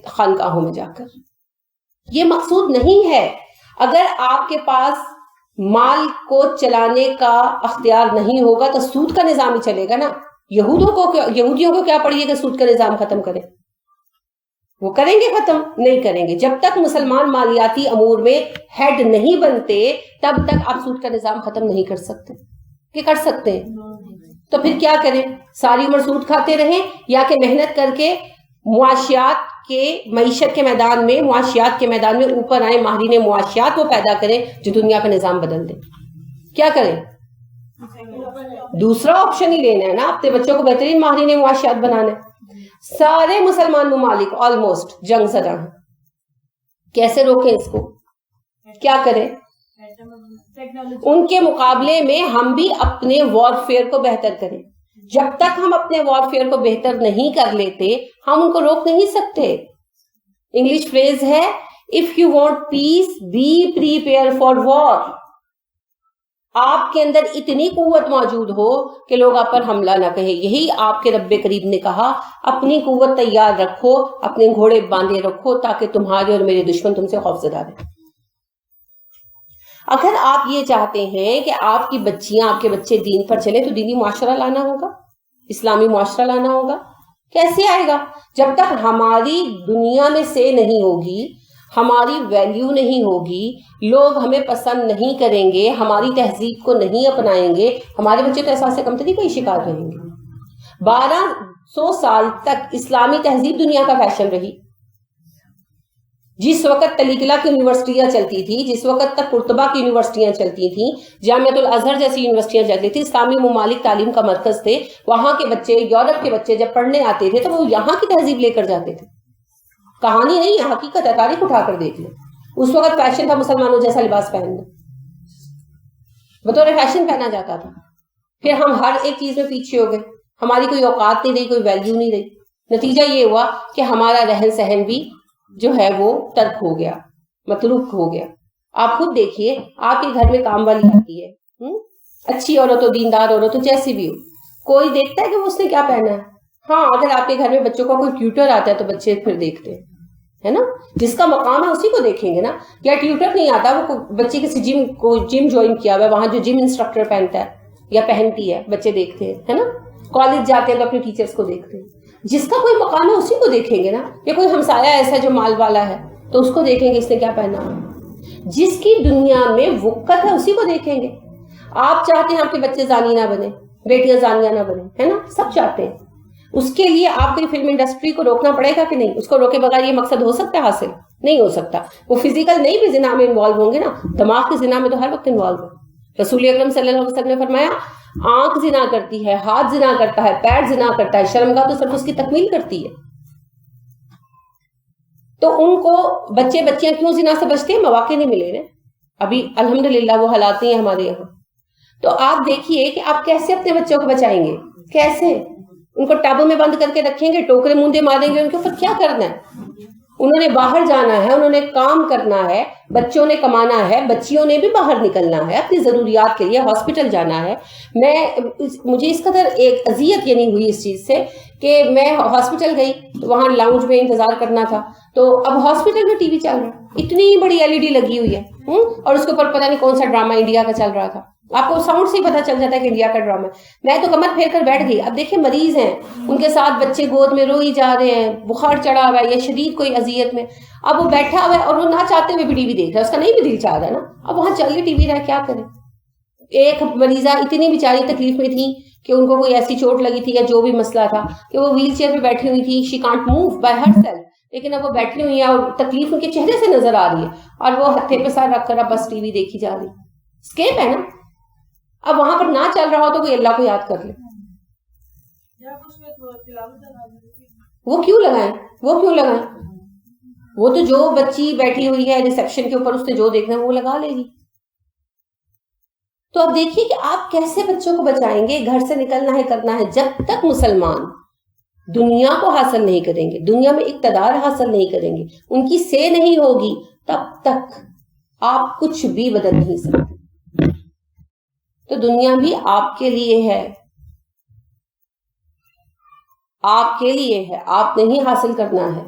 خانقاہوں میں جا کر. یہ مقصود نہیں ہے. اگر آپ کے پاس مال کو چلانے کا اختیار نہیں ہوگا تو سود کا نظام ہی چلے گا نا. یہودیوں کو کیا پڑیے کہ سود کا نظام ختم کریں؟ وہ کریں گے ختم؟ نہیں کریں گے. جب تک مسلمان مالیاتی امور میں ہیڈ نہیں بنتے تب تک آپ سود کا نظام ختم نہیں کر سکتے. کہ کر سکتے ہیں؟ تو پھر کیا کریں؟ ساری عمر سود کھاتے رہیں یا کہ محنت کر کے معیشت کے میدان میں اوپر آئیں، ماہرین معاشیات وہ پیدا کریں جو دنیا کا نظام بدل دیں. کیا کریں؟ دوسرا آپشن ہی لینا ہے نا. اپنے بچوں کو بہترین ماہرین معاشیات بنانا ہے. سارے مسلمان ممالک آلموسٹ جنگ زدہ ہیں. کیسے روکیں اس کو؟ کیا کریں؟ ان کے مقابلے میں ہم بھی اپنے وارفیئر کو بہتر کریں. جب تک ہم اپنے وارفیئر کو بہتر نہیں کر لیتے ہم ان کو روک نہیں سکتے. انگلش فریز ہے if you want peace be prepared for war. آپ کے اندر اتنی قوت موجود ہو کہ لوگ آپ پر حملہ نہ کہیں. یہی آپ کے رب کریم نے کہا اپنی قوت تیار رکھو، اپنے گھوڑے باندھے رکھو تاکہ تمہارے اور میرے دشمن تم سے خوفزدہ رہیں. اگر آپ یہ چاہتے ہیں کہ آپ کی بچیاں، آپ کے بچے دین پر چلیں تو دینی معاشرہ لانا ہوگا، اسلامی معاشرہ لانا ہوگا. کیسے آئے گا؟ جب تک ہماری دنیا میں سے نہیں ہوگی، ہماری ویلیو نہیں ہوگی، لوگ ہمیں پسند نہیں کریں گے، ہماری تہذیب کو نہیں اپنائیں گے، ہمارے بچے تو احساس کمتری کا ہی شکار رہیں گے. 1200 سال تک اسلامی تہذیب دنیا کا فیشن رہی. جس وقت تلیقلہ کی یونیورسٹیاں چلتی تھی، جس وقت تک قرطبہ کی یونیورسٹیاں چلتی تھیں، جامعۃ الازہر جیسی یونیورسٹیاں چلتی تھی، اسلامی ممالک تعلیم کا مرکز تھے. وہاں کے بچے، یورپ کے بچے جب پڑھنے آتے تھے تو وہ یہاں کی تہذیب لے کر جاتے تھے. کہانی نہیں ہے، حقیقت ہے. تاریخ اٹھا کر دیکھ لیں. اس وقت فیشن تھا مسلمانوں جیسا لباس پہننا، بطور فیشن پہنا جاتا تھا. پھر ہم ہر ایک چیز میں پیچھے ہو گئے، ہماری کوئی اوقات نہیں رہی، کوئی ویلیو نہیں رہی. نتیجہ یہ ہوا کہ ہمارا رہن سہن بھی جو ہے وہ ترک ہو گیا، متروک ہو گیا. آپ خود دیکھیے، آپ کے گھر میں کام والی آتی ہے، اچھی عورت ہو، دیندار عورت ہو، جیسی بھی ہو، کوئی دیکھتا ہے کہ وہ اس نے کیا پہنا ہے؟ ہاں، اگر آپ کے گھر میں بچوں کا کوئی ٹیوٹر آتا ہے تو بچے پھر دیکھتے ہیں، ہے نا. جس کا مقام ہے اسی کو دیکھیں گے نا. یا ٹیوٹر نہیں آتا، وہ بچے کسی جم جوائن کیا ہوا ہے، وہاں جو جم انسٹرکٹر پہنتا ہے یا پہنتی ہے بچے دیکھتے ہیں، ہے نا. کالج جاتے ہیں تو اپنے ٹیچرز کو دیکھتے ہیں. جس کا کوئی مقام ہے اسی کو دیکھیں گے نا. یا کوئی ہمسایہ ایسا جو مال والا ہے تو اس کو دیکھیں گے اس نے کیا پہنا. جس کی دنیا میں وقت ہے اسی کو دیکھیں گے. آپ چاہتے ہیں آپ کے بچے زانی نہ بنے، بیٹیاں زانیاں نہ بنے، ہے نا، سب چاہتے ہیں. اس کے لیے آپ کو فلم انڈسٹری کو روکنا پڑے گا کہ نہیں؟ اس کو روکے بغیر یہ مقصد ہو سکتا ہے حاصل؟ نہیں ہو سکتا. وہ فزیکل نہیں بھی زنا میں انوالو ہوں گے نا، دماغ کے زنا میں تو ہر وقت انوالو ہے. رسول اکرم صلی اللہ علیہ وسلم نے فرمایا آنکھ زنا کرتی ہے، ہاتھ زنا کرتا ہے، پیر زنا کرتا ہے، شرمگاہ تو صرف اس کی تکمیل کرتی ہے. تو ان کو بچیاں کیوں زنا سے بچتے ہیں؟ مواقع نہیں ملے نا. ابھی الحمدللہ وہ حالات ہیں ہمارے یہاں. تو آپ دیکھیے کہ آپ کیسے اپنے بچوں کو بچائیں گے. کیسے؟ ان کو ٹابوں میں بند کر کے رکھیں گے، ٹوکرے موندے ماریں گے ان کے اوپر؟ کیا کرنا ہے؟ انہوں نے باہر جانا ہے، انہوں نے کام کرنا ہے، بچوں نے کمانا ہے، بچیوں نے بھی باہر نکلنا ہے اپنی ضروریات کے لیے، ہاسپٹل جانا ہے. مجھے اس قدر ایک اذیت یہ نہیں ہوئی اس چیز سے کہ میں ہاسپٹل گئی تو وہاں لاؤنج میں انتظار کرنا تھا، تو اب ہاسپٹل میں ٹی وی چل رہا ہے، اتنی بڑی LED لگی ہوئی ہے، اور اس کے اوپر پتہ نہیں کون سا ڈرامہ انڈیا کا چل رہا تھا. آپ کو ساؤنڈ سے ہی پتہ چل جاتا ہے کہ انڈیا کا ڈرامہ. میں تو کمر پھیر کر بیٹھ گئی. اب دیکھیں مریض ہیں، ان کے ساتھ بچے گود میں روئی جا رہے ہیں، بخار چڑھا ہوا ہے یا شدید کوئی اذیت میں. اب وہ بیٹھا ہوا ہے اور وہ نہ چاہتے ہوئے بھی ٹی وی دیکھ رہا ہے، اس کا نہیں بھی دل چاہ رہا ہے نا. اب وہاں چل کے ٹی وی رہا، کیا کرے. ایک مریضہ اتنی بیچاری تکلیف میں تھی کہ ان کو کوئی ایسی چوٹ لگی تھی یا جو بھی مسئلہ تھا کہ وہ ویل چیئر پہ بیٹھی ہوئی تھی. She can't move by her self, لیکن اب وہ بیٹھی ہوئی ہیں اور تکلیف ان کے چہرے سے نظر آ رہی ہے، اور وہ ہتھے پہ سر رکھ کر اب بس ٹی وی دیکھی جا رہی. اسکیپ ہے نا. اب وہاں پر نہ چل رہا ہو تو کوئی اللہ کو یاد کر لے. وہ کیوں لگائیں؟ وہ تو جو بچی بیٹھی ہوئی ہے ریسیپشن کے اوپر، اس نے جو دیکھنا ہے وہ لگا لے گی. تو اب دیکھیے کہ آپ کیسے بچوں کو بچائیں گے. گھر سے نکلنا ہے، کرنا ہے. جب تک مسلمان دنیا کو حاصل نہیں کریں گے، دنیا میں اقتدار حاصل نہیں کریں گے، ان کی سے نہیں ہوگی، تب تک آپ کچھ بھی بدل نہیں سکتے. تو دنیا بھی آپ کے لیے ہے، آپ کے لیے ہے، آپ نے ہی حاصل کرنا ہے.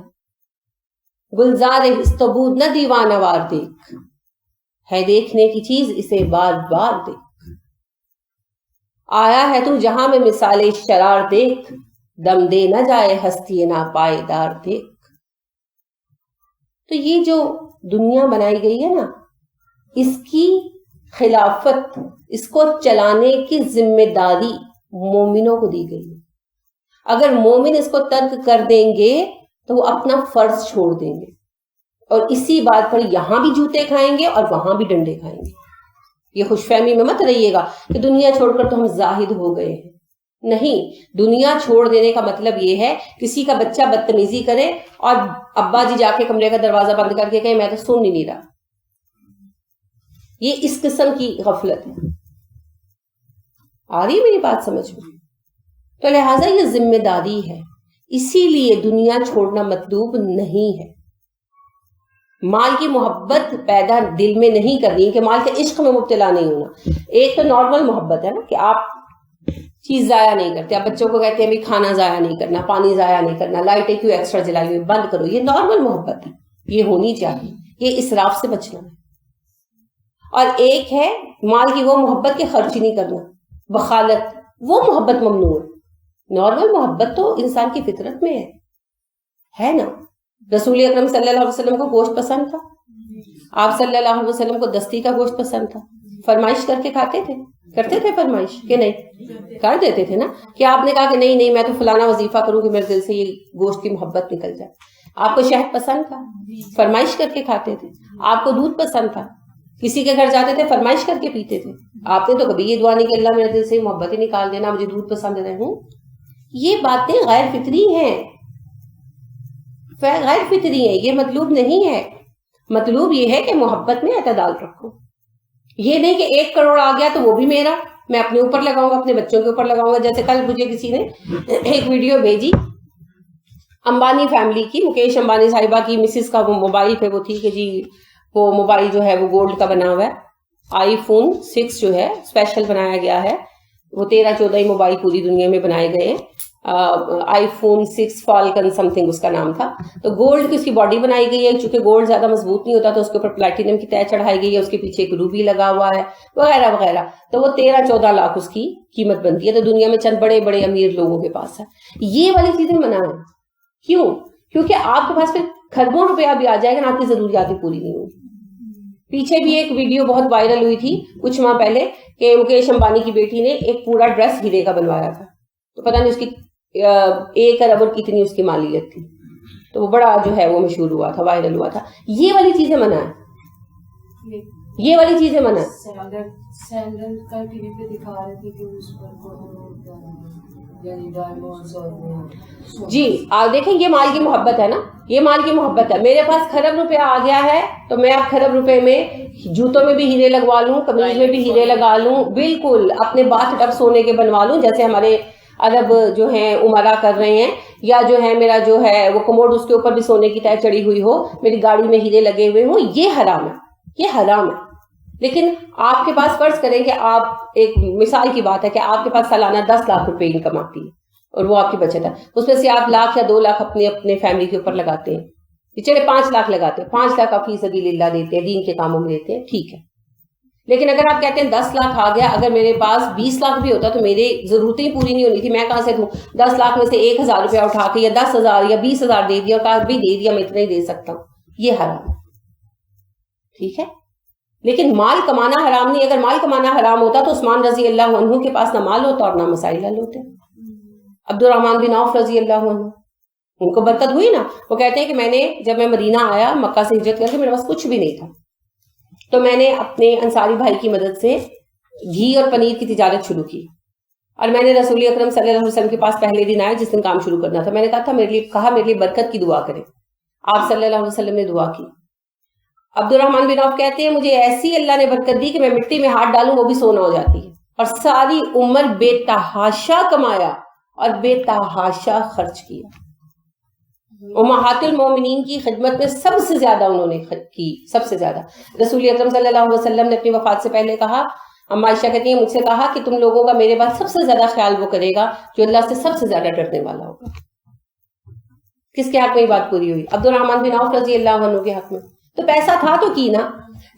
گلزار استبود نہ دیوانہ وار دیکھ، ہے دیکھنے کی چیز اسے بار بار دیکھ، آیا ہے تو جہاں میں مثال شرار دیکھ، دم دے نہ جائے ہستی ناپائیدار دیکھ۔ تو یہ جو دنیا بنائی گئی ہے نا، اس کی خلافت، اس کو چلانے کی ذمہ داری مومنوں کو دی گئی ہے۔ اگر مومن اس کو ترک کر دیں گے تو وہ اپنا فرض چھوڑ دیں گے، اور اسی بات پر یہاں بھی جوتے کھائیں گے اور وہاں بھی ڈنڈے کھائیں گے۔ یہ خوش فہمی میں مت رہیے گا کہ دنیا چھوڑ کر تو ہم زاہد ہو گئے ہیں، نہیں، دنیا چھوڑ دینے کا مطلب یہ ہے کسی کا بچہ بدتمیزی کرے اور ابا جی جا کے کمرے کا دروازہ بند کر کے کہیں میں تو سن ہی نہیں رہا، یہ اس قسم کی غفلت ہے۔ آ رہی ہے میری بات سمجھ میں؟ تو لہٰذا یہ ذمہ داری ہے، اسی لیے دنیا چھوڑنا مطلوب نہیں ہے۔ مال کی محبت پیدا دل میں نہیں کرنی کہ مال کے عشق میں مبتلا نہیں ہونا۔ ایک تو نارمل محبت ہے نا کہ آپ چیز ضائع نہیں کرتے، آپ بچوں کو کہتے ہیں بھی کھانا ضائع نہیں کرنا، پانی ضائع نہیں کرنا، لائٹیں کیوں ایکسٹرا جلائی ہوئی بند کرو، یہ نارمل محبت ہے، یہ ہونی چاہیے، یہ اسراف سے بچنا ہے۔ اور ایک ہے مال کی وہ محبت کہ خرچ ہی نہیں کرنا، بخالت، وہ محبت ممنوع ہے۔ نارمل محبت تو انسان کی فطرت میں ہے نا۔ رسول اکرم صلی اللہ علیہ وسلم کو گوشت پسند تھا، آپ صلی اللہ علیہ وسلم کو دستی کا گوشت پسند تھا، فرمائش کر کے کھاتے تھے، کرتے تھے فرمائش کہ نہیں؟ کر دیتے تھے نا، کہ آپ نے کہا کہ نہیں میں تو فلانا وظیفہ کروں کہ میرے دل سے یہ گوشت کی محبت نکل جائے۔ آپ کو شہد پسند تھا، فرمائش کر کے کھاتے تھے۔ آپ کو دودھ پسند تھا، کسی کے گھر جاتے تھے فرمائش کر کے پیتے تھے۔ آپ نے تو کبھی یہ دعا نہیں کہ اللہ میرے دل سے محبت ہی نکال دینا، مجھے دودھ پسند نہیں۔ یہ باتیں غیر فطری ہیں، غیر فطری ہیں، یہ مطلوب نہیں ہے۔ مطلوب یہ ہے کہ محبت میں اعتدال رکھو، یہ نہیں کہ 1 کروڑ آ گیا تو وہ بھی میرا، میں اپنے اوپر لگاؤں گا، اپنے بچوں کے اوپر لگاؤں گا۔ جیسے کل مجھے کسی نے ایک ویڈیو بھیجی امبانی فیملی کی، مکیش امبانی صاحبہ کی مسز کا وہ موبائل پہ وہ تھی کہ جی وہ موبائل جو ہے وہ گولڈ کا بنا ہوا ہے، آئی فون 6 جو ہے اسپیشل بنایا گیا ہے، وہ 13-14 موبائل پوری دنیا میں بنائے گئے ہیں، آئی فون 6 فالکن سم تھنگ اس کا نام تھا۔ تو گولڈ کی اس کی باڈی بنائی گئی ہے، چونکہ گولڈ زیادہ مضبوط نہیں ہوتا تو اس کے اوپر پلیٹینم کی تہ چڑھائی گئی ہے، اس کے پیچھے ایک روبی لگا ہوا ہے وغیرہ وغیرہ۔ تو وہ 13-14 لاکھ اس کی قیمت بنتی ہے، تو دنیا میں چند بڑے بڑے امیر لوگوں کے پاس ہے۔ یہ والی چیزیں منع ہیں، کیوں؟ کیونکہ آپ کے پاس پھر کھربوں روپیہ بھی آ جائے گا، آپ کی ضروریات پوری نہیں ہوگی۔ پیچھے بھی ایک ویڈیو بہت وائرل ہوئی تھی کچھ ماہ پہلے کہ مکیش امبانی کی بیٹی نے ایک پورا ڈریس ہیرے کا بنوایا تھا، تو پتہ نہیں اس کی 1 ارب اور کتنی اس کی مالیت تھی، تو وہ بڑا جو ہے وہ مشہور ہوا تھا، وائرل ہوا تھا۔ یہ والی چیزیں منع ہیں، یہ والی چیزیں منع ہیں۔ سینڈل کا ٹی وی پہ دکھا رہے تھے کہ اس پر جی آپ دیکھیں یہ مال کی محبت ہے نا، یہ مال کی محبت ہے۔ میرے پاس کھرب روپیہ آ گیا ہے تو میں اب کھرب روپے میں جوتوں میں بھی ہیرے لگوا لوں، قمیض میں بھی ہیرے لگا لوں، بالکل اپنے باتھ ٹب سونے کے بنوا لوں جیسے ہمارے عرب جو ہیں عمرہ کر رہے ہیں، یا جو ہے میرا جو ہے وہ کموڈ اس کے اوپر بھی سونے کی تہ چڑھی ہوئی ہو، میری گاڑی میں ہیرے لگے ہوئے ہوں، یہ حرام ہے، یہ حرام ہے۔ لیکن آپ کے پاس فرض کریں کہ آپ ایک مثال کی بات ہے کہ آپ کے پاس سالانہ 10 لاکھ روپے انکم آتی ہے اور وہ آپ کی بچت ہے، اس میں سے آپ 1 لاکھ یا 2 لاکھ اپنے فیملی کے اوپر لگاتے ہیں، چلے 5 لاکھ لگاتے ہیں، 5 لاکھ آپ فی سبیل اللہ دیتے ہیں، دین کے کاموں میں دیتے ہیں، ٹھیک ہے۔ لیکن اگر آپ کہتے ہیں 10 لاکھ آ گیا، اگر میرے پاس 20 لاکھ بھی ہوتا تو میری ضرورتیں پوری نہیں ہونی تھی، میں کہاں سے دوں؟ 10 لاکھ میں سے 1,000 روپیہ اٹھا کے یا 10,000 یا 20,000 دے دیا اور کہا بھی دے دیا میں اتنا ہی دے سکتا ہوں، یہ حرام ہے، ٹھیک ہے۔ لیکن مال کمانا حرام نہیں۔ اگر مال کمانا حرام ہوتا تو عثمان رضی اللہ عنہ کے پاس نہ مال ہوتا اور نہ مسائل حل ہوتے۔ عبد الرحمن بن عوف رضی اللہ عنہ، ان کو برکت ہوئی نا، وہ کہتے ہیں کہ جب میں مدینہ آیا مکہ سے ہجرت کر کے، میرے پاس کچھ بھی نہیں تھا، تو میں نے اپنے انصاری بھائی کی مدد سے گھی اور پنیر کی تجارت شروع کی، اور میں نے رسول اکرم صلی اللہ علیہ وسلم کے پاس پہلے دن آیا جس دن کام شروع کرنا تھا، میں نے کہا میرے لیے برکت کی دعا کریں، آپ صلی اللہ علیہ وسلم نے دعا کی۔ عبد الرحمن بن عوف کہتے ہیں مجھے ایسی اللہ نے برکت دی کہ میں مٹی میں ہاتھ ڈالوں وہ بھی سونا ہو جاتی ہے، اور ساری عمر بے تحاشا کمایا اور بے تحاشا خرچ کیا۔ امہات المومنین کی خدمت میں سب سے زیادہ انہوں نے کی، سب سے زیادہ۔ رسول اکرم صلی اللہ علیہ وسلم نے اپنی وفات سے پہلے کہا، اما عائشہ کہتی ہیں مجھ سے کہا کہ تم لوگوں کا میرے بعد سب سے زیادہ خیال وہ کرے گا جو اللہ سے سب سے زیادہ ڈرنے والا ہوگا، کس کے حق میں یہ بات پوری ہوئی؟ عبد الرحمن بن عوف رضی اللہ عنہ کے حق میں. تو پیسہ تھا تو کی نا.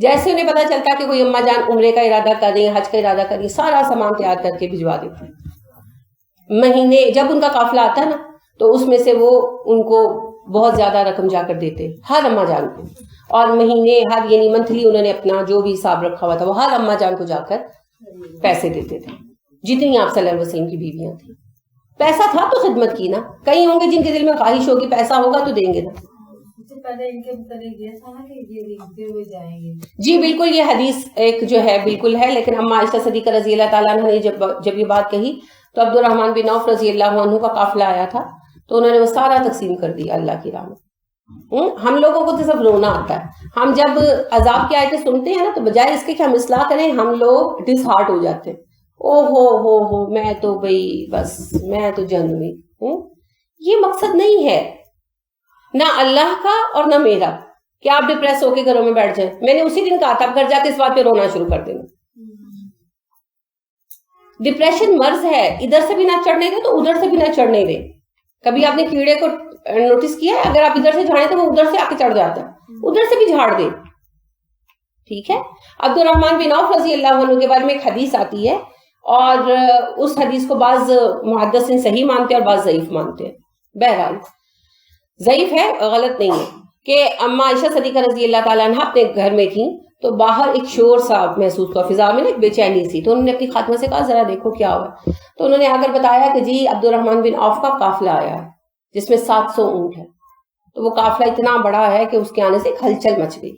جیسے انہیں پتا چلتا کہ کوئی اماں جان عمرے کا ارادہ کر رہی ہیں، حج کا ارادہ کر رہی ہیں، سارا سامان تیار کر کے بھجوا دیتے ہیں. مہینے جب ان کا قافلہ آتا ہے نا تو اس میں سے وہ ان کو بہت زیادہ رقم جا کر دیتے ہر اماں جان کو، اور مہینے ہر یعنی منتھلی انہوں نے اپنا جو بھی حساب رکھا ہوا تھا وہ ہر اماں جان کو جا کر پیسے دیتے تھے جتنی آپ صلی اللہ علیہ وسلم کی بیویاں تھیں. پیسا تھا تو خدمت کی نا. کئی ہوں گے جن کے دل میں خواہش ہوگی پیسا ہوگا تو دیں گے نا. پہلے ان کے متعلق یہ تھا نا کہ یہ دیکھتے ہوئے جائیں گے. جی بالکل، یہ حدیث ایک جو ہے بالکل ہے، لیکن اما عائشہ صدیقہ رضی اللہ تعالیٰ عنہ نے جب یہ بات کہی تو عبد الرحمن بن عوف رضی اللہ عنہ کا قافلہ آیا تھا تو انہوں نے وہ سارا تقسیم کر دیا اللہ کی راہ میں. ہم لوگوں کو تو سب رونا آتا ہے. ہم جب عذاب کی آیتیں سنتے ہیں نا تو بجائے اس کے کہ ہم اصلاح کریں ہم لوگ ڈس ہارٹ ہو جاتے ہیں. او ہو میں تو بھئی بس میں تو جن ہوئی. یہ مقصد نہیں ہے نہ اللہ کا اور نہ میرا کہ آپ ڈپریس ہو کے گھروں میں بیٹھ جائیں. میں نے اسی دن کہا تھا گھر جا کے اس بات پہ رونا شروع کر دینا. ڈپریشن مرض ہے، ادھر سے بھی نہ چڑھنے دے تو ادھر سے بھی نہ چڑھنے دے. کبھی آپ نے کیڑے کو نوٹس کیا ہے؟ اگر آپ ادھر سے جھاڑیں تو وہ ادھر سے آ کے چڑھ جاتا ہے، ادھر سے بھی جھاڑ دے. ٹھیک ہے. عبد الرحمن بن عوف رضی اللہ عنہ کے بارے میں ایک حدیث آتی ہے اور اس حدیث کو بعض محدثین صحیح مانتے ہیں اور بعض ضعیف مانتے ہیں. بہرحال ضعیف ہے، غلط نہیں ہے کہ اما عائشہ صدیقہ رضی اللہ تعالیٰ عنہ اپنے گھر میں تھیں تو باہر ایک شور سا محسوس ہوا، فضا میں ایک بے چینی سی. تو انہوں نے اپنی خاتمہ سے کہا ذرا دیکھو کیا ہوا. تو انہوں نے آ کر بتایا کہ جی عبد الرحمن بن عوف کا قافلہ آیا ہے جس میں 700 اونٹ ہے. تو وہ قافلہ اتنا بڑا ہے کہ اس کے آنے سے ایک ہلچل مچ گئی.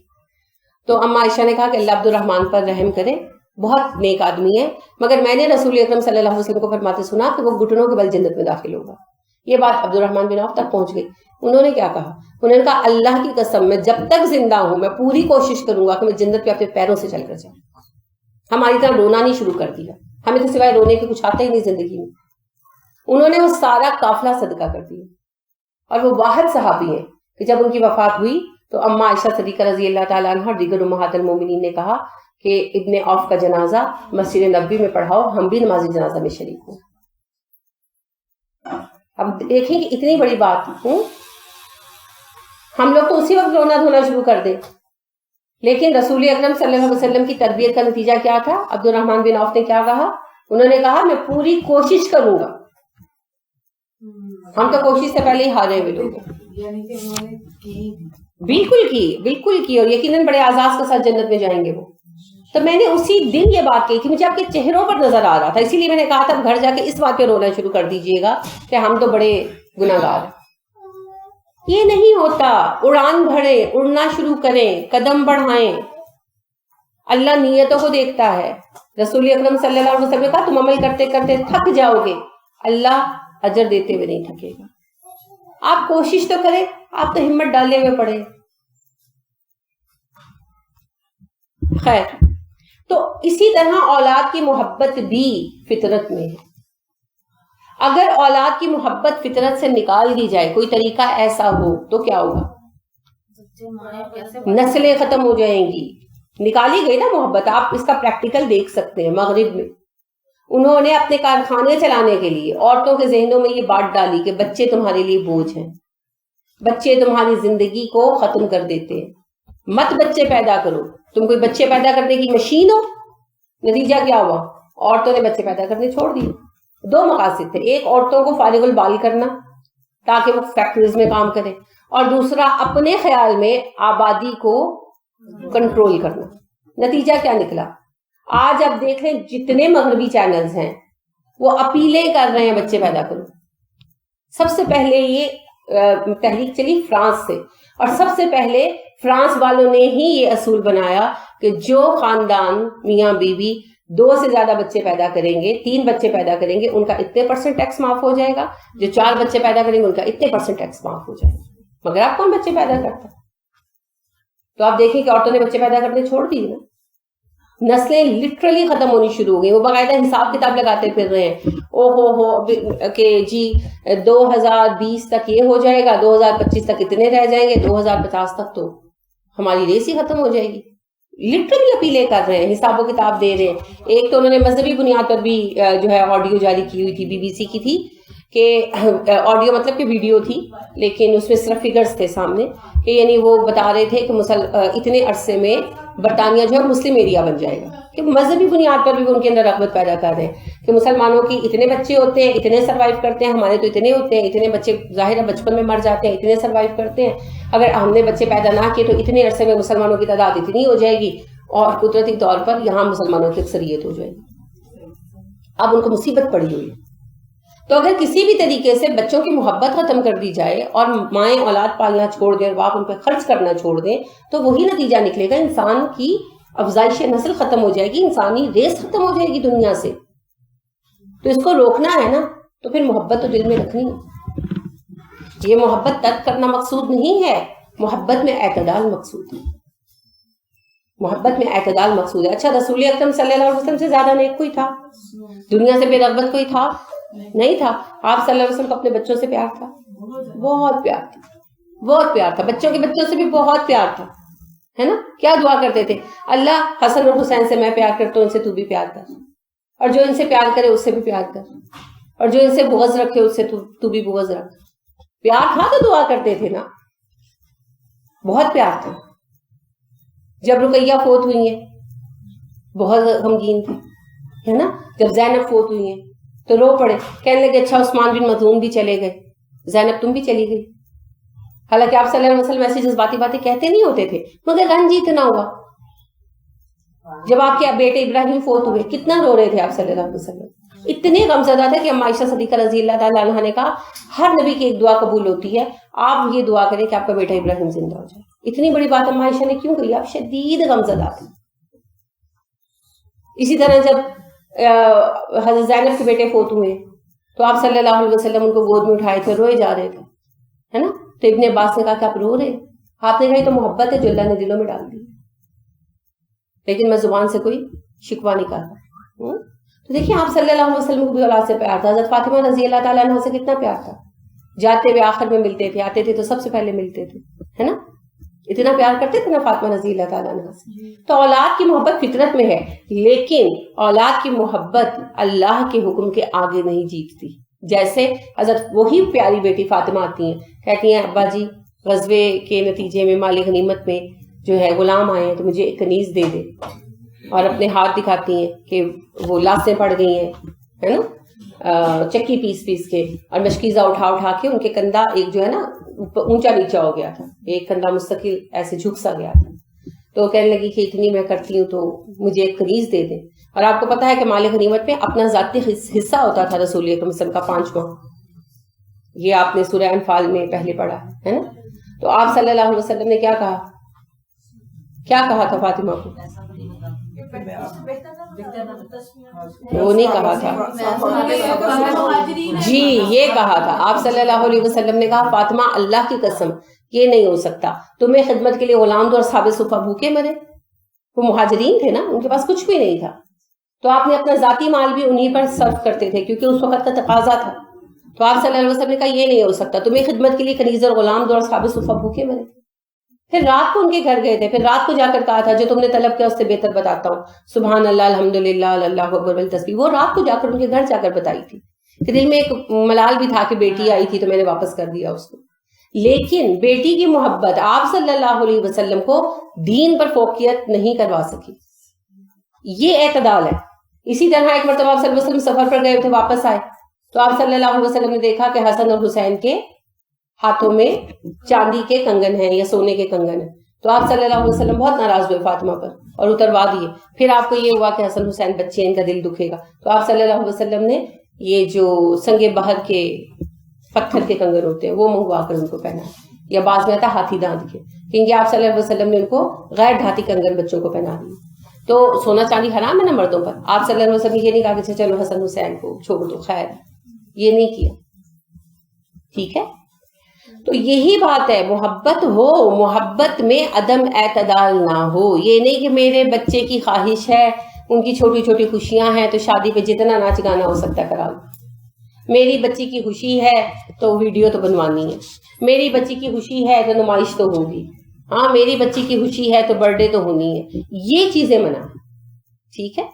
تو اما عائشہ نے کہا کہ اللہ عبد الرحمن پر رحم کرے، بہت نیک آدمی ہے، مگر میں نے رسول اکرم صلی اللہ علیہ وسلم کو فرماتے سنا کہ وہ گھٹنوں کے بل جنت میں داخل ہوگا. یہ بات عبد الرحمن بن عوف تک پہنچ گئی. انہوں نے کیا کہا؟ انہوں نے کہا اللہ کی قسم میں جب تک زندہ ہوں میں پوری کوشش کروں گا کہ میں جنت پہ اپنے پیروں سے چل کر جاؤں. ہماری طرح رونا نہیں شروع کر دیا، ہمیں تو سوائے رونے کے کچھ آتا ہی نہیں زندگی میں. انہوں نے وہ سارا قافلہ صدقہ کر دیا. اور وہ باہر صحابی ہیں کہ جب ان کی وفات ہوئی تو اما عائشہ صدیقہ رضی اللہ تعالیٰ عنہ اور دیگر امہات المومنین نے کہا کہ ابن عوف کا جنازہ مسجد نبوی میں پڑھاؤ، ہم بھی نماز جنازہ میں شریک ہوں. اب دیکھیں کہ اتنی بڑی بات ہم لوگ تو اسی وقت رونا دھونا شروع کر دیں، لیکن رسول اکرم صلی اللہ علیہ وسلم کی تربیت کا نتیجہ کیا تھا؟ عبد الرحمن بن عوف نے کیا کہا؟ انہوں نے کہا میں پوری کوشش کروں گا. ہم تو کوشش سے پہلے ہی ہارے ہوئے لوگ ہیں. یعنی کہ انہوں نے بالکل کی اور یقیناً بڑے اعزاز کے ساتھ جنت میں جائیں گے وہ. تو میں نے اسی دن یہ بات کہی تھی، مجھے آپ کے چہروں پر نظر آ رہا تھا، اسی لیے میں نے کہا تھا گھر جا کے اس بات پہ رونا شروع کر دیجئے گا کہ ہم تو بڑے گناہ گار ہیں. یہ نہیں ہوتا. اڑان بھریں، اڑنا شروع کریں، قدم بڑھائیں. اللہ نیتوں کو دیکھتا ہے. رسول اکرم صلی اللہ علیہ وسلم نے کہا تم عمل کرتے کرتے تھک جاؤ گے، اللہ اجر دیتے ہوئے نہیں تھکے گا. آپ کوشش تو کریں، آپ تو ہمت ڈالے ہوئے پڑے. خیر، تو اسی طرح اولاد کی محبت بھی فطرت میں ہے. اگر اولاد کی محبت فطرت سے نکال دی جائے، کوئی طریقہ ایسا ہو تو کیا ہوگا؟ نسلیں ختم ہو جائیں گی. نکالی گئی نا محبت. آپ اس کا پریکٹیکل دیکھ سکتے ہیں. مغرب میں انہوں نے اپنے کارخانے چلانے کے لیے عورتوں کے ذہنوں میں یہ بات ڈالی کہ بچے تمہارے لیے بوجھ ہیں، بچے تمہاری زندگی کو ختم کر دیتے ہیں، مت بچے پیدا کرو. تم کوئی بچے پیدا کرنے کی مشین ہو. نتیجہ کیا ہوا؟ عورتوں نے بچے پیدا کرنے چھوڑ دیے. 2 مقاصد تھے، ایک عورتوں کو فارغ البال کرنا تاکہ وہ فیکٹریز میں کام کریں، اور دوسرا اپنے خیال میں آبادی کو کنٹرول کرنا. نتیجہ کیا نکلا؟ آج آپ دیکھ لیں جتنے مغربی چینلز ہیں وہ اپیلیں کر رہے ہیں بچے پیدا کرو. سب سے پہلے یہ تحریک چلی فرانس سے، اور سب سے پہلے فرانس والوں نے ہی یہ اصول بنایا کہ جو خاندان میاں بیوی 2 سے زیادہ بچے پیدا کریں گے، 3 بچے پیدا کریں گے، ان کا اتنے % ٹیکس معاف ہو جائے گا. جو 4 بچے پیدا کریں گے ان کا اتنے % ٹیکس معاف ہو جائے گا. مگر آپ کون بچے پیدا کرتا؟ تو آپ دیکھیں کہ عورتوں نے بچے پیدا کرنے چھوڑ دیے نا. نسلیں لٹرلی ختم ہونی شروع ہو گئی. وہ باقاعدہ حساب کتاب لگاتے پھر رہے ہیں، او ہو کہ جی 2020 تک یہ ہو جائے گا، 2025 تک اتنے رہ جائیں گے، 2050 تک تو ہماری ریس ہی ختم ہو جائے گی. لٹرلی اپیلیں کر رہے ہیں، حساب و کتاب دے رہے ہیں. ایک تو انہوں نے مذہبی بنیاد پر بھی جو ہے آڈیو جاری کی ہوئی تھی، BBC کی تھی، کہ آڈیو مطلب کہ ویڈیو تھی لیکن اس میں صرف فگرز تھے سامنے، کہ یعنی وہ بتا رہے تھے کہ اتنے عرصے میں برطانیہ جو ہے مسلم ایریا بن جائے گا، کہ مذہبی بنیاد پر بھی وہ ان کے اندر رغبت پیدا کر رہے ہیں کہ مسلمانوں کی اتنے بچے ہوتے ہیں، اتنے سروائیو کرتے ہیں، ہمارے تو اتنے ہوتے ہیں، اتنے بچے ظاہر ہے بچپن میں مر جاتے ہیں، اتنے سروائیو کرتے ہیں، اگر ہم نے بچے پیدا نہ کیے تو اتنے عرصے میں مسلمانوں کی تعداد اتنی ہو جائے گی اور قدرتی طور پر یہاں مسلمانوں کی اکثریت ہو جائے گی۔ اب ان کو مصیبت پڑی ہوئی ہے۔ تو اگر کسی بھی طریقے سے بچوں کی محبت ختم کر دی جائے اور مائیں اولاد پالنا چھوڑ دیں اور باپ ان پہ خرچ کرنا چھوڑ دیں تو وہی نتیجہ نکلے گا، انسان کی افزائش نسل ختم ہو جائے گی، انسانی ریس ختم ہو جائے گی دنیا سے۔ تو اس کو روکنا ہے نا، تو پھر محبت تو دل میں رکھنی ہے۔ یہ محبت ترک کرنا مقصود نہیں ہے، محبت میں اعتدال مقصود ہے، محبت میں اعتدال مقصود ہے۔ اچھا رسول اکرم صلی اللہ علیہ وسلم سے زیادہ نیک کوئی تھا؟ دنیا سے بے رغبت کوئی تھا؟ نہیں تھا۔ آپ صلی اللہ علیہ وسلم کو اپنے بچوں سے پیار تھا، بہت پیار تھا، بہت پیار تھا، بچوں کے بچوں سے بھی بہت پیار تھا، ہے نا؟ کیا دعا کرتے تھے؟ اللہ حسن اور حسین سے میں پیار کرتا ہوں، ان سے تو بھی پیار کر، اور جو ان سے پیار کرے اس سے بھی پیار کر، اور جو ان سے بغض رکھے اس سے تو بھی بغض رکھ۔ پیار تھا تو دعا کرتے تھے نا، بہت پیار تھا۔ جب رقیہ فوت ہوئی ہیں بہت غمگین تھے، ہے نا؟ جب زینب فوت ہوئی ہیں تو رو پڑے، کہنے لگے اچھا عثمان بن مظعون بھی چلے گئے، زینب تم بھی چلی گئی۔ حالانکہ آپ صلی اللہ علیہ وسلم ایسی جذباتی باتیں کہتے نہیں ہوتے تھے، مگر رنج اتنا ہوا۔ جب آپ کے بیٹے ابراہیم فوت ہوئے کتنا رو رہے تھے آپ صلی اللہ علیہ وسلم، اتنے غمزدہ تھے کہ اما عائشہ صدیقہ رضی اللہ تعالیٰ عنہا نے کہا ہر نبی کی ایک دعا قبول ہوتی ہے، آپ یہ دعا کریں کہ آپ کا بیٹا ابراہیم زندہ ہو جائے۔ اتنی بڑی بات اما عائشہ نے کیوں کہی؟ آپ شدید غمزدہ تھے۔ اسی طرح جب حضرت زینب کے بیٹے فوت ہوئے تو آپ صلی اللہ علیہ وسلم ان کو گود میں اٹھائے تھے، روئے جا رہے تھے، ہے نا؟ تو ابن عباس نے کہا کہ آپ رو رہے؟ آپ نے کہا تو محبت ہے جو اللہ نے دلوں میں ڈال دی، لیکن میں زبان سے کوئی شکوہ نہیں کرتا۔ تو دیکھیں آپ صلی اللہ علیہ وسلم کو بھی اولاد سے پیار تھا، حضرت فاطمہ رضی اللہ تعالیٰ عنہ سے کتنا پیار تھا، جاتے ہوئے آخر میں ملتے تھے، آتے تھے تو سب سے پہلے ملتے تھے، ہے نا؟ اتنا پیار کرتے تھے نا فاطمہ رضی اللہ تعالیٰ عنہ سے۔ تو اولاد کی محبت فطرت میں ہے، لیکن اولاد کی محبت اللہ کے حکم کے آگے نہیں جیتتی۔ جیسے حضرت وہی پیاری بیٹی فاطمہ آتی ہیں، کہتی ہیں ابا جی غزوے کے نتیجے میں مال غنیمت میں جو ہے غلام آئے ہیں تو مجھے ایک کنیز دے دے، اور اپنے ہاتھ دکھاتی ہیں کہ وہ لاشیں پڑ گئی ہیں، ہے نا؟ چکی پیس پیس کے، اور مشکیزہ اٹھا اٹھا کے ان کے کندھا ایک جو ہے نا اونچا نیچا ہو گیا تھا، ایک کندھا مستقل ایسے جھک سا گیا تھا۔ تو کہنے لگی کہ اتنی میں کرتی ہوں تو مجھے ایک کنیز دے دیں۔ اور آپ کو پتا ہے کہ مال غنیمت میں اپنا ذاتی حصہ ہوتا تھا رسول اکرم صلی اللہ علیہ وسلم کا 5واں، یہ آپ نے سورہ انفال میں پہلے پڑھا ہے نا؟ تو آپ صلی اللہ علیہ وسلم نے کیا کہا تھا فاطمہ کو؟ وہ نہیں کہا تھا جی، یہ کہا تھا آپ صلی اللہ علیہ وسلم نے کہا فاطمہ اللہ کی قسم یہ نہیں ہو سکتا، تمہیں خدمت کے لیے غلام دو اور صحابہ صفہ بھوکے مرے۔ وہ مہاجرین تھے نا، ان کے پاس کچھ بھی نہیں تھا، تو آپ نے اپنا ذاتی مال بھی انہیں پر صرف کرتے تھے کیونکہ اس وقت کا تقاضا تھا۔ تو آپ صلی اللہ علیہ وسلم نے کہا یہ نہیں ہو سکتا، تمہیں خدمت کے لیے کنیز اور غلام دو اور صحابہ صفہ بھوکے مرے۔ پھر رات کو ان کے گھر گئے تھے، پھر رات کو جا کر کہا تھا جو تم نے طلب کیا اس سے بہتر بتاتا ہوں، سبحان اللہ الحمدللہ اللہ اکبر والتسبیح۔ وہ رات کو جا کر ان کے گھر جا کر بتائی تھی کہ دل میں ایک ملال بھی تھا کہ بیٹی آئی تھی تو میں نے واپس کر دیا اس کو، لیکن بیٹی کی محبت آپ صلی اللہ علیہ وسلم کو دین پر فوقیت نہیں کروا سکی۔ یہ اعتدال ہے۔ اسی طرح ایک مرتبہ آپ صلی اللہ علیہ وسلم سفر پر گئے تھے، واپس آئے تو آپ صلی اللہ علیہ وسلم نے دیکھا کہ حسن اور حسین کے ہاتھوں میں چاندی کے کنگن ہیں یا سونے کے کنگن ہیں، تو آپ صلی اللہ علیہ وسلم بہت ناراض ہوئے فاطمہ پر اور اتروا دیے۔ پھر آپ کو یہ ہوا کہ حسن حسین بچے ہیں، ان کا دل دکھے گا، تو آپ صلی اللہ علیہ وسلم نے یہ جو سنگ بحر کے پتھر کے کنگن ہوتے ہیں وہ منگوا کر ان کو پہنا، یا بعض میں آتا ہاتھی دانت کے، کیونکہ آپ صلی اللہ علیہ وسلم نے ان کو غیر دھاتی کنگن بچوں کو پہنا دیے۔ تو سونا چاندی حرام ہے نا مردوں پر، آپ صلی اللہ علیہ وسلم نے یہ نہیں کہا کہ چلو حسن حسین کو چھوڑ دو، خیر یہ نہیں کیا، ٹھیک ہے؟ تو یہی بات ہے، محبت ہو، محبت میں عدم اعتدال نہ ہو۔ یہ نہیں کہ میرے بچے کی خواہش ہے، ان کی چھوٹی چھوٹی خوشیاں ہیں تو شادی پہ جتنا ناچ گانا ہو سکتا ہے کرا لو، میری بچی کی خوشی ہے تو ویڈیو تو بنوانی ہے، میری بچی کی خوشی ہے تو نمائش تو ہوگی، ہاں میری بچی کی خوشی ہے تو برتھ ڈے تو ہونی ہے، یہ چیزیں منع، ٹھیک ہے؟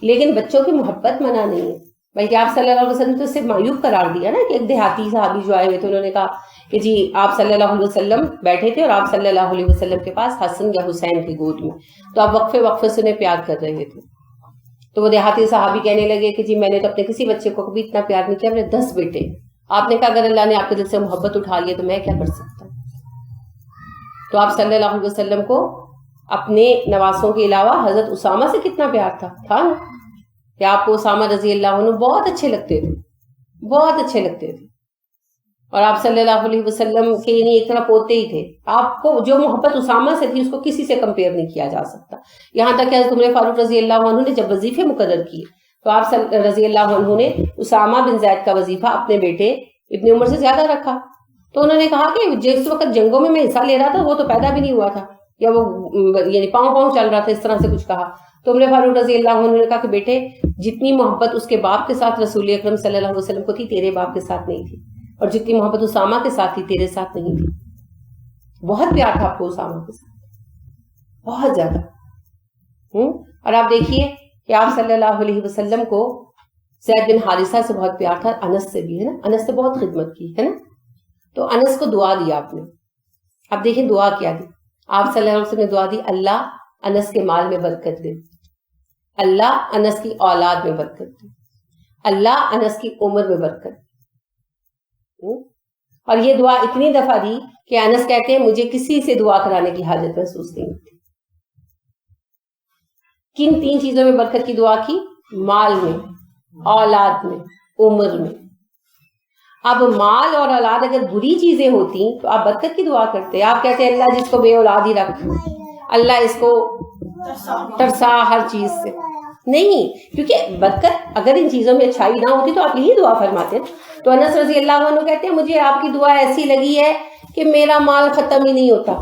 لیکن بچوں کی محبت منع نہیں ہے، بلکہ آپ صلی اللہ علیہ وسلم تو اس سے معیوب قرار دیا نا کہ ایک دیہاتی صحابی جو آئے ہوئے تھے، انہوں نے کہا کہ جی آپ صلی اللہ علیہ وسلم بیٹھے تھے اور آپ صلی اللہ علیہ وسلم کے پاس حسن یا حسین کی گود میں، تو آپ وقفے وقفے سے انہیں پیار کر رہے تھے. تو وہ دیہاتی صحابی کہنے لگے کہ جی میں نے تو اپنے کسی بچے کو کبھی اتنا پیار نہیں کیا، میں نے 10 بیٹے. آپ نے کہا اگر اللہ نے آپ کے دل سے محبت اٹھا لی تو میں کیا کر سکتا. تو آپ صلی اللہ علیہ وسلم کو اپنے نواسوں کے علاوہ حضرت اسامہ سے کتنا پیار تھا نا، کہ آپ کو اسامہ رضی اللہ عنہ بہت اچھے لگتے تھے، بہت اچھے لگتے تھے. اور آپ صلی اللہ علیہ وسلم کے ایک طرح پوتے ہی تھے. آپ کو جو محبت اسامہ سے تھی اس کو کسی سے کمپیئر نہیں کیا جا سکتا. یہاں تک کہ حضرت عمر فاروق رضی اللہ عنہ نے جب وظیفے مقرر کیے تو آپ رضی اللہ عنہ نے اسامہ بن زید کا وظیفہ اپنے بیٹے ابن عمر سے زیادہ رکھا. تو انہوں نے کہا کہ جس وقت جنگوں میں حصہ لے رہا تھا وہ تو پیدا بھی نہیں ہوا تھا، یا وہ یعنی پاؤں چل رہا تھا، اس طرح سے کچھ کہا. تو عمر فاروق رضی اللہ عنہ نے کہا کہ بیٹے جتنی محبت اس کے باپ کے ساتھ رسول اکرم صلی اللہ علیہ وسلم کو تھی تیرے باپ کے ساتھ نہیں تھی، اور جتنی محبت اسامہ کے ساتھ تھی تیرے ساتھ نہیں تھی. بہت پیار تھا آپ کو اسامہ کے ساتھ، بہت زیادہ. اور آپ دیکھیے کہ آپ صلی اللہ علیہ وسلم کو زید بن حارثہ سے بہت پیار تھا، انس سے بھی، ہے نا، انس سے بہت خدمت کی ہے نا. تو انس کو دعا دی آپ نے. اب دیکھیں دعا کیا دی آپ صلی اللہ علیہ وسلم نے. دعا دی اللہ انس کے مال میں برکت دے، اللہ انس کی اولاد میں برکت دے، اللہ انس کی عمر میں برکت دے. اور یہ دعا اتنی دفعہ دی کہ انس کہتے ہیں مجھے کسی سے دعا کرانے کی حاجت محسوس نہیں ہوتی. کن 3 چیزوں میں برکت کی دعا کی؟ مال میں، اولاد میں، عمر میں. اب مال اور اولاد اگر بری چیزیں ہوتی تو آپ برکت کی دعا کرتے. آپ کہتے ہیں اللہ جس کو بے اولاد ہی رکھ، اللہ اس کو ترسا ہر چیز سے. نہیں، کیونکہ برکت اگر ان چیزوں میں اچھائی نہ ہوتی تو آپ یہی دعا فرماتے. تو انس رضی اللہ عنہ کہتے ہیں مجھے آپ کی دعا ایسی لگی ہے کہ میرا مال ختم ہی نہیں ہوتا.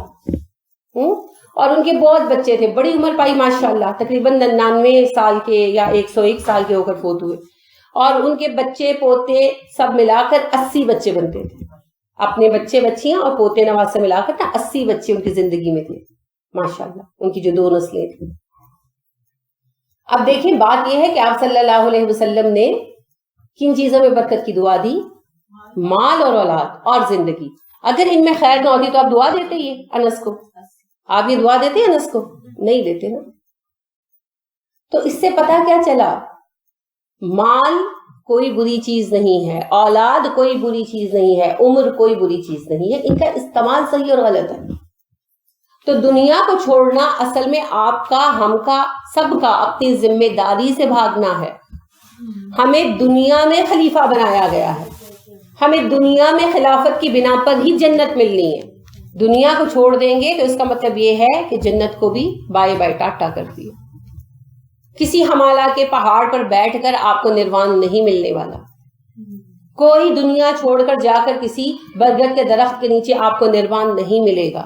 اور ان کے بہت بچے تھے، بڑی عمر پائی ماشاءاللہ، تقریباً 99 سال کے یا 101 سال کے ہو کر فوت ہوئے. اور ان کے بچے پوتے سب ملا کر 80 بچے بنتے تھے. اپنے بچے بچیاں اور پوتے نواسے ملا کر 80 بچے ان کی زندگی میں تھے ماشاءاللہ، ان کی جو 2 نسلیں تھیں. اب دیکھیں بات یہ ہے کہ آپ صلی اللہ علیہ وسلم نے کن چیزوں میں برکت کی دعا دی؟ مال اور اولاد اور زندگی. اگر ان میں خیر نہ ہوتی تو آپ دعا دیتے یہ انس کو؟ آپ یہ دعا دیتے انس کو؟ نہیں دیتے نا. تو اس سے پتہ کیا چلا؟ مال کوئی بری چیز نہیں ہے، اولاد کوئی بری چیز نہیں ہے، عمر کوئی بری چیز نہیں ہے، ان کا استعمال صحیح اور غلط ہے. تو دنیا کو چھوڑنا اصل میں آپ کا، ہم کا، سب کا اپنی ذمہ داری سے بھاگنا ہے. ہمیں دنیا میں خلیفہ بنایا گیا ہے، ہمیں دنیا میں خلافت کی بنا پر ہی جنت ملنی ہے. دنیا کو چھوڑ دیں گے تو اس کا مطلب یہ ہے کہ جنت کو بھی بائے بائے ٹاٹا کر دیا. کسی ہمالا کے پہاڑ پر بیٹھ کر آپ کو نروان نہیں ملنے والا. کوئی دنیا چھوڑ کر جا کر کسی برگد کے درخت کے نیچے آپ کو نروان نہیں ملے گا.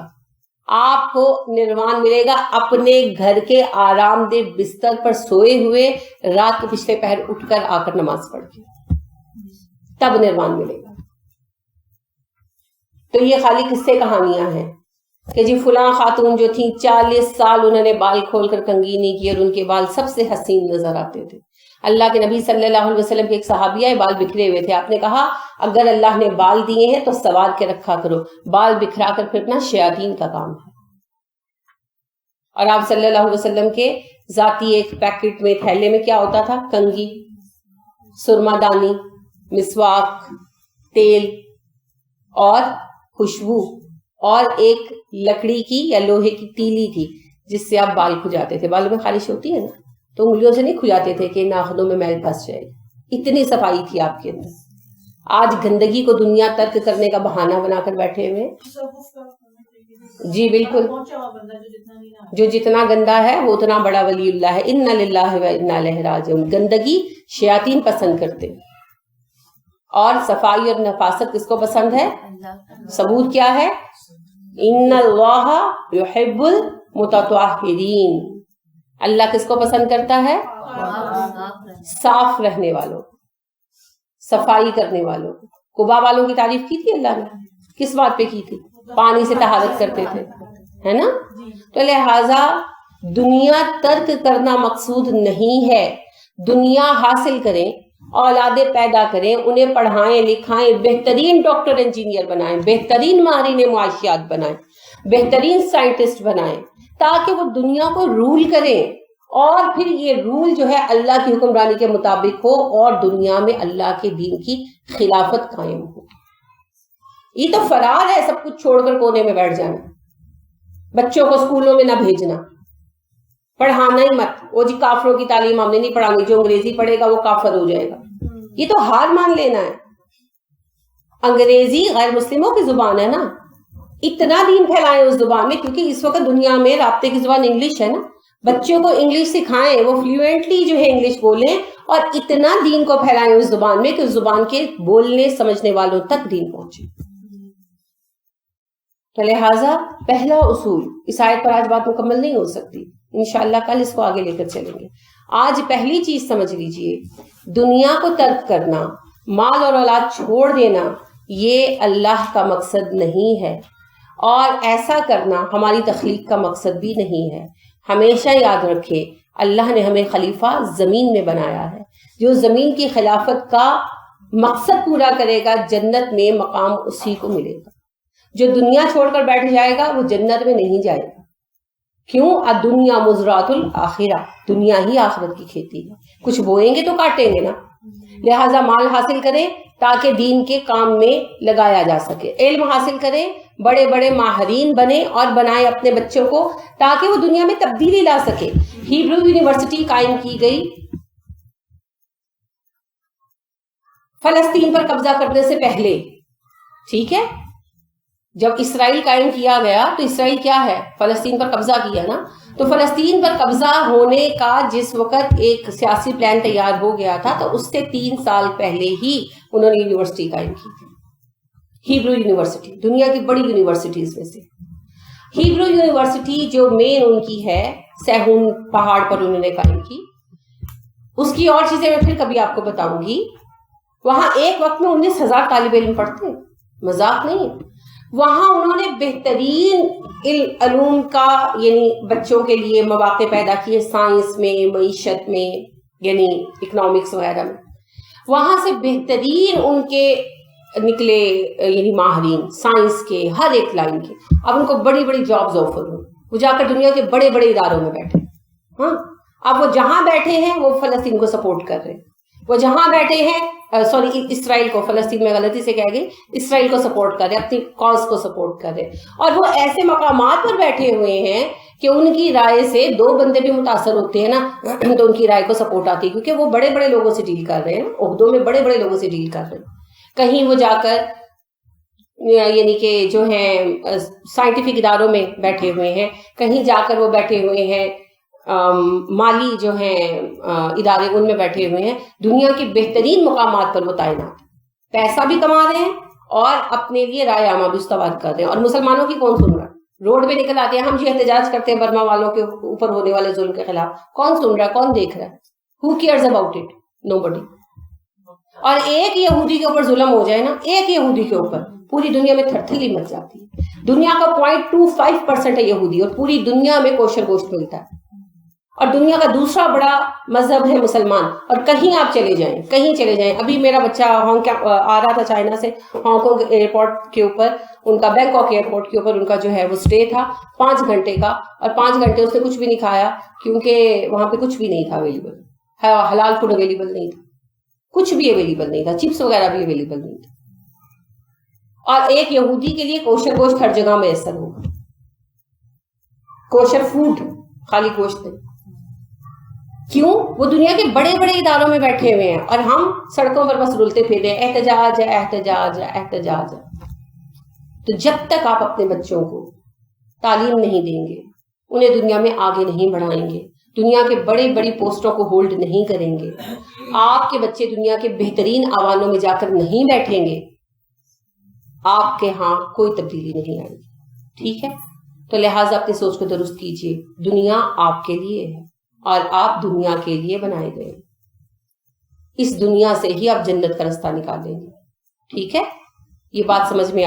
آپ کو نروان ملے گا اپنے گھر کے آرام دہ بستر پر سوئے ہوئے، رات کے پچھلے پہر اٹھ کر آ کر نماز پڑھ کے، تب نروان ملے گا. تو یہ خالی قصے کہانیاں ہیں کہ جی فلاں خاتون جو تھیں 40 سال انہوں نے بال کھول کر کنگھی نہیں کی اور ان کے بال سب سے حسین نظر آتے تھے. اللہ کے نبی صلی اللہ علیہ وسلم کے ایک صحابیہ بال بکھرے ہوئے تھے. آپ نے کہا اگر اللہ نے بال دیے ہیں تو سوار کے رکھا کرو، بال بکھرا کر پھرنا شیاطین کا کام ہے. اور آپ صلی اللہ علیہ وسلم کے ذاتی ایک پیکٹ میں، تھیلے میں کیا ہوتا تھا؟ کنگھی، سرما دانی، مسواک، تیل اور خوشبو، اور ایک لکڑی کی یا لوہے کی تیلی تھی جس سے آپ بال کھجاتے تھے. بالوں میں خارش ہوتی ہے نا، تو انگلیوں سے نہیں کھجاتے تھے کہ ناخنوں میں میل پھنس جائے. اتنی صفائی تھی آپ کے اندر. آج گندگی کو دنیا ترک کرنے کا بہانہ بنا کر بیٹھے ہوئے. جی بالکل، جو جتنا گندا ہے وہ اتنا بڑا ولی اللہ ہے. انا للہ و انا الیہ راجعون. گندگی شیاطین پسند کرتے، اور صفائی اور نفاست کس کو پسند ہے؟ ثبوت کیا ہے؟ ان اللہ یحب المتطہرین. اللہ کس کو پسند کرتا ہے؟ صاف رہنے والوں، صفائی کرنے والوں. قبا والوں کی تعریف کی تھی اللہ نے، کس بات پہ کی تھی؟ پانی سے طہارت کرتے تھے، ہے نا. تو لہذا دنیا ترک کرنا مقصود نہیں ہے. دنیا حاصل کریں اولادیں پیدا کریں, انہیں پڑھائیں لکھائیں, بہترین ڈاکٹر انجینئر بنائیں, بہترین ماہرین معاشیات بنائیں, بہترین سائنٹسٹ بنائیں, تاکہ وہ دنیا کو رول کریں, اور پھر یہ رول جو ہے اللہ کی حکمرانی کے مطابق ہو اور دنیا میں اللہ کے دین کی خلافت قائم ہو. یہ تو فرار ہے سب کچھ چھوڑ کر کونے میں بیٹھ جانا, بچوں کو اسکولوں میں نہ بھیجنا, پڑھانا ہی مت, وہ جی کافروں کی تعلیم ہم نے نہیں پڑھانی, جو انگریزی پڑھے گا وہ کافر ہو جائے گا. یہ تو ہار مان لینا ہے. انگریزی غیر مسلموں کی زبان ہے نا, اتنا دین پھیلائیں اس زبان میں, کیونکہ اس وقت دنیا میں رابطے کی زبان انگلش ہے نا. بچوں کو انگلش سکھائیں, وہ فلوئنٹلی جو ہے انگلش بولیں, اور اتنا دین کو پھیلائیں اس زبان میں کہ اس زبان کے بولنے سمجھنے والوں تک دین پہنچے. تو لہٰذا پہلا اصول, اس آیت پر آج بات مکمل نہیں ہو سکتی, انشاءاللہ کل اس کو آگے لے کر چلیں گے. آج پہلی چیز سمجھ لیجئے, دنیا کو ترک کرنا, مال اور اولاد چھوڑ دینا, یہ اللہ کا مقصد نہیں ہے, اور ایسا کرنا ہماری تخلیق کا مقصد بھی نہیں ہے. ہمیشہ یاد رکھے اللہ نے ہمیں خلیفہ زمین میں بنایا ہے, جو زمین کی خلافت کا مقصد پورا کرے گا جنت میں مقام اسی کو ملے گا. جو دنیا چھوڑ کر بیٹھ جائے گا وہ جنت میں نہیں جائے گا. کیوں؟ الدنیا مزرعۃ الآخرہ, دنیا ہی آخرت کی کھیتی ہے, کچھ بوئیں گے تو کاٹیں گے نا. لہٰذا مال حاصل کریں تاکہ دین کے کام میں لگایا جا سکے, علم حاصل کریں, بڑے بڑے ماہرین بنیں اور بنائیں اپنے بچوں کو تاکہ وہ دنیا میں تبدیلی لا سکے. ہیبرو یونیورسٹی قائم کی گئی فلسطین پر قبضہ کرنے سے پہلے, ٹھیک ہے. جب اسرائیل قائم کیا گیا تو اسرائیل کیا ہے, فلسطین پر قبضہ کیا نا. تو فلسطین پر قبضہ ہونے کا جس وقت ایک سیاسی پلان تیار ہو گیا تھا, تو اس سے 3 سال پہلے ہی انہوں نے یونیورسٹی قائم کی تھی, ہیبرو یونیورسٹی, دنیا کی بڑی یونیورسٹیز میں سے. ہیبرو یونیورسٹی جو مین ان کی ہے, سہون پہاڑ پر انہوں نے قائم کی. اس کی اور چیزیں میں پھر کبھی آپ کو بتاؤں گی. وہاں ایک وقت میں 19,000 طالب علم پڑھتے, مذاق نہیں. وہاں انہوں نے بہترین علوم کا یعنی بچوں کے لیے مواقع پیدا کیے, سائنس میں, معیشت میں, یعنی اکنامکس وغیرہ میں. وہاں سے بہترین ان کے نکلے یعنی ماہرین سائنس کے ہر ایک لائن کے. اب ان کو بڑی بڑی جابز آفر ہوئی, وہ جا کر دنیا کے بڑے بڑے اداروں میں بیٹھے. ہاں, اب وہ جہاں بیٹھے ہیں وہ فلسطین کو سپورٹ کر رہے ہیں, وہ جہاں بیٹھے ہیں اسرائیل کو, فلسطین میں غلطی سے کہہ گئی, اسرائیل کو سپورٹ کر رہے, اپنی کاز کو سپورٹ کر رہے. اور وہ ایسے مقامات پر بیٹھے ہوئے ہیں کہ ان کی رائے سے 2 بندے بھی متاثر ہوتے ہیں نا, تو ان کی رائے کو سپورٹ آتی ہے, کیونکہ وہ بڑے بڑے لوگوں سے ڈیل کر رہے ہیں, عہدوں میں بڑے بڑے لوگوں سے ڈیل کر رہے ہیں. کہیں وہ جا کر یعنی کہ جو ہیں سائنٹیفک اداروں میں بیٹھے ہوئے ہیں, کہیں جا کر وہ بیٹھے ہوئے ہیں مالی جو ہیں ادارے, ان میں بیٹھے ہوئے ہیں. دنیا کے بہترین مقامات پر وہ تعینات, پیسہ بھی کما رہے ہیں اور اپنے لیے رائے عامہ بھی استوار کر رہے ہیں. اور مسلمانوں کی کون سن رہا ہے؟ روڈ پہ نکل آتے ہیں, ہم جو احتجاج کرتے ہیں برما والوں کے اوپر ہونے والے ظلم کے خلاف, کون سن رہا ہے, کون دیکھ رہا ہے؟ Who cares about it? Nobody. اور ایک یہودی کے اوپر ظلم ہو جائے نا, ایک یہودی کے اوپر, پوری دنیا میں تھرتھلی مچ جاتی ہے. دنیا کا 0.25% ہے یہودی, اور پوری دنیا میں کوشر گوشت ملتا ہے. اور دنیا کا دوسرا بڑا مذہب ہے مسلمان. اور کہیں آپ چلے جائیں, کہیں چلے جائیں, ابھی میرا بچہ آ رہا تھا چائنا سے, ہانگ کانگ ایئرپورٹ کے اوپر, ان کا بینکاک ایئرپورٹ کے اوپر ان کا جو ہے وہ اسٹے تھا 5 گھنٹے کا, اور 5 گھنٹے اس نے کچھ بھی نہیں کھایا, کیونکہ وہاں پہ کچھ بھی نہیں تھا اویلیبل, حلال فوڈ اویلیبل نہیں تھا, کچھ بھی اویلیبل نہیں تھا, چپس وغیرہ بھی اویلیبل نہیں تھا. اور ایک یہودی کے لیے کوشر گوشت ہر جگہ میسر ہوگا, کوشر فوڈ, خالی گوشت نہیں. کیوں؟ وہ دنیا کے بڑے بڑے اداروں میں بیٹھے ہوئے ہیں, اور ہم سڑکوں پر بس رولتے پھرے ہیں, احتجاج ہے, احتجاج ہے, احتجاج ہے. تو جب تک آپ اپنے بچوں کو تعلیم نہیں دیں گے, انہیں دنیا میں آگے نہیں بڑھائیں گے, دنیا کے بڑے بڑی پوسٹوں کو ہولڈ نہیں کریں گے, آپ کے بچے دنیا کے بہترین آوانوں میں جا کر نہیں بیٹھیں گے, آپ کے ہاں کوئی تبدیلی نہیں آئے گی. ٹھیک ہے؟ تو لہٰذا اپنی سوچ کو درست کیجیے. دنیا آپ کے لیے ہے اور آپ دنیا کے لیے بنائے گئے. اس دنیا سے ہی آپ جنت کا رستہ نکالیں گے. ٹھیک ہے؟ یہ بات سمجھ میں آئی؟